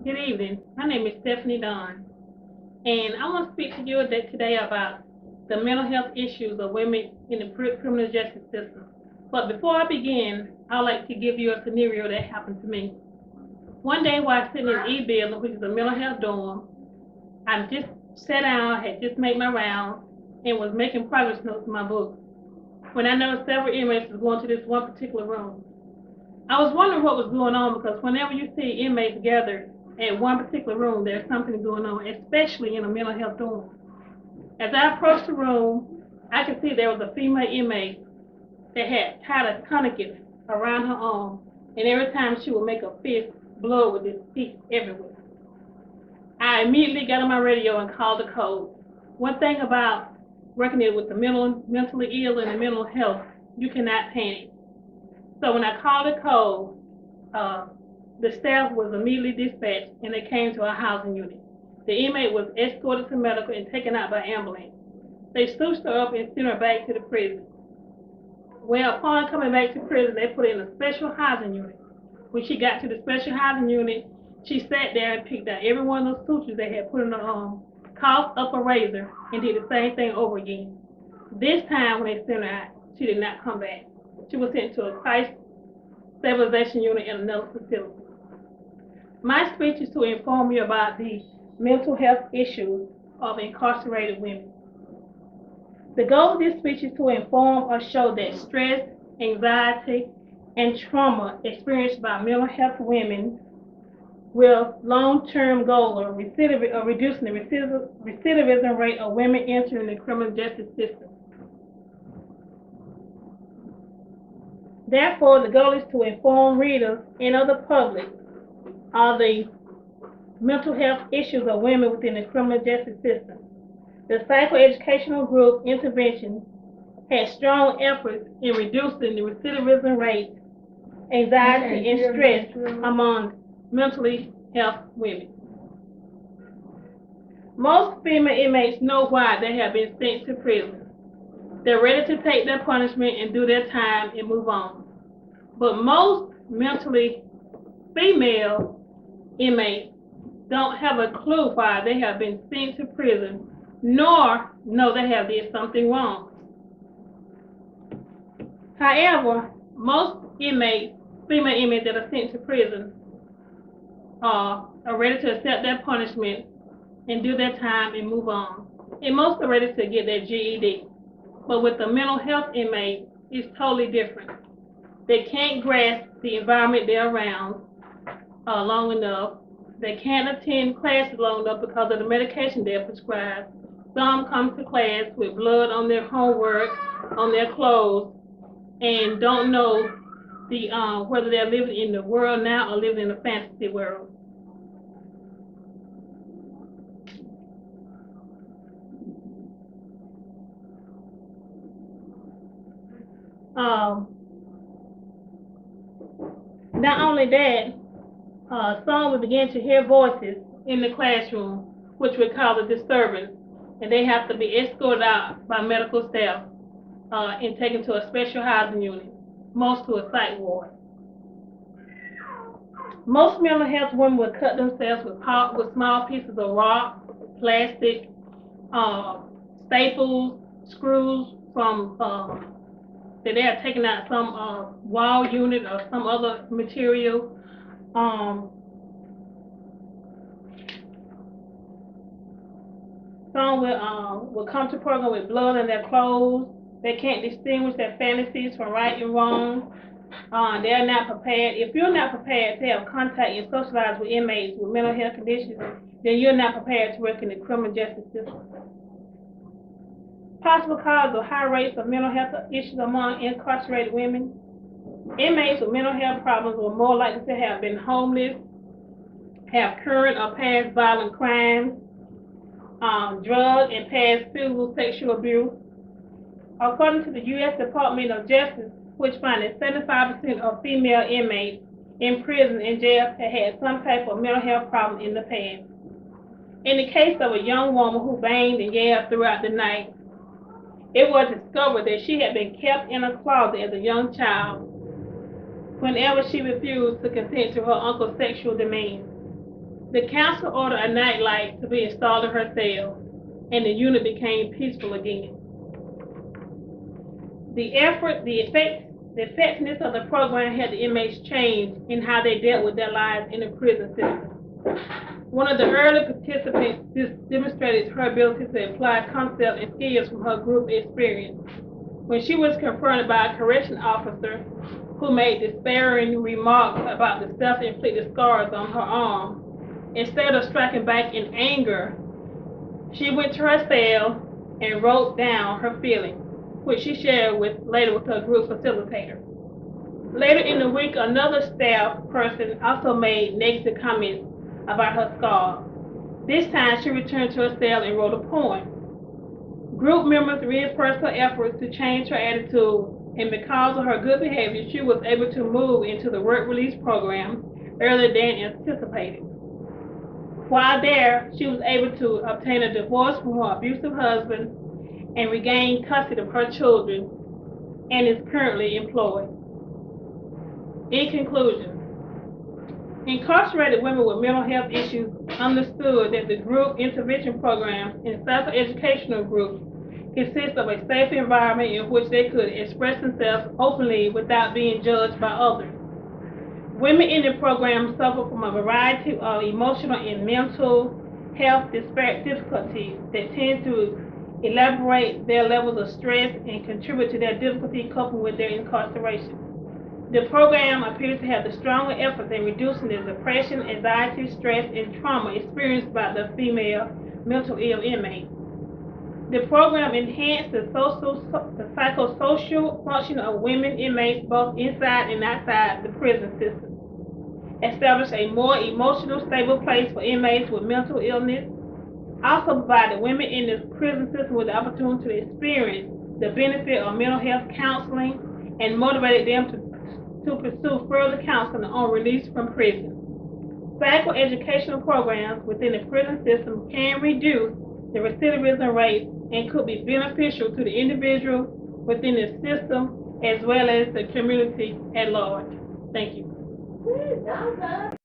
Good evening. My name is Stephanie Dunn, and I want to speak to you today about the mental health issues of women in the criminal justice system. But before I begin, I'd like to give you a scenario that happened to me. One day while sitting in E building, which is a mental health dorm, I just sat down, had just made my rounds, and was making progress notes in my book when I noticed several inmates was going to this one particular room. I was wondering what was going on because whenever you see inmates gathered at one particular room, there's something going on, especially in a mental health dorm. As I approached the room, I could see there was a female inmate that had tied a tourniquet around her arm, and every time she would make a fist, blood would just seep everywhere. I immediately got on my radio and called the code. One thing about working with the mentally ill and the mental health, you cannot panic. So when I called the code, uh, the staff was immediately dispatched and they came to our housing unit. The inmate was escorted to medical and taken out by ambulance. They stooched her up and sent her back to the prison. Well, upon coming back to prison, they put her in a special housing unit. When she got to the special housing unit, she sat there and picked out every one of those sutures they had put in her arm, coughed up a razor, and did the same thing over again. This time when they sent her out, she did not come back. She was sent to a crisis stabilization unit in another facility. My speech is to inform you about the mental health issues of incarcerated women. The goal of this speech is to inform or show that stress, anxiety, and trauma experienced by mental health women with long-term goal of reducing the recidivism rate of women entering the criminal justice system. Therefore, the goal is to inform readers and other public of the mental health issues of women within the criminal justice system. The psychoeducational group intervention has strong efforts in reducing the recidivism rate, anxiety, and stress among mentally health women. Most female inmates know why they have been sent to prison. They're ready to take their punishment and do their time and move on. But most mentally female inmates don't have a clue why they have been sent to prison, nor know they have did something wrong. However, most inmates, female inmates that are sent to prison, are ready to accept their punishment and do their time and move on. And most are ready to get their GED. But with the mental health inmate, it's totally different. They can't grasp the environment they're around long enough. They can't attend classes long enough because of the medication they're prescribed. Some come to class with blood on their homework, on their clothes, and don't know whether they're living in the world now or living in a fantasy world. Not only that, some will begin to hear voices in the classroom, which would cause a disturbance, and they have to be escorted out by medical staff and taken to a special housing unit, most to a psych ward. Most mental health women would cut themselves with small pieces of rock, plastic, staples, screws from that they have taken out some wall unit or some other material. Some will come to program with blood in their clothes. They can't distinguish their fantasies from right and wrong. They're not prepared. If you're not prepared to have contact and socialize with inmates with mental health conditions, then you're not prepared to work in the criminal justice system. Possible cause of high rates of mental health issues among incarcerated women. Inmates with mental health problems were more likely to have been homeless, have current or past violent crimes, drug and past physical sexual abuse. According to the U.S. Department of Justice, which found that 75% of female inmates in prison and jail had some type of mental health problem in the past. In the case of a young woman who banged and yelled throughout the night, it was discovered that she had been kept in a closet as a young child whenever she refused to consent to her uncle's sexual demands. The council ordered a nightlight to be installed in her cell, and the unit became peaceful again. The effectiveness of the program had the inmates change in how they dealt with their lives in the prison system. One of the early participants demonstrated her ability to apply concepts and skills from her group experience. When she was confronted by a correction officer who made despairing remarks about the self-inflicted scars on her arm, instead of striking back in anger, she went to her cell and wrote down her feelings, which she shared later with her group facilitator. Later in the week, another staff person also made negative comments about her scars. This time, she returned to her cell and wrote a poem. Group members reinforced her efforts to change her attitude, and because of her good behavior, she was able to move into the work release program earlier than anticipated. While there, she was able to obtain a divorce from her abusive husband and regain custody of her children, and is currently employed. In conclusion, incarcerated women with mental health issues understood that the group intervention program and psychoeducational groups consist of a safe environment in which they could express themselves openly without being judged by others. Women in the program suffer from a variety of emotional and mental health difficulties that tend to elaborate their levels of stress and contribute to their difficulty coping with their incarceration. The program appears to have the stronger efforts in reducing the depression, anxiety, stress, and trauma experienced by the female mental ill inmates. The program enhanced the psychosocial function of women inmates both inside and outside the prison system, established a more emotional, stable place for inmates with mental illness, also provided women in the prison system with the opportunity to experience the benefit of mental health counseling, and motivated them to pursue further counseling on release from prison. Psychoeducational programs within the prison system can reduce the recidivism rate and could be beneficial to the individual within the system as well as the community at large. Thank you.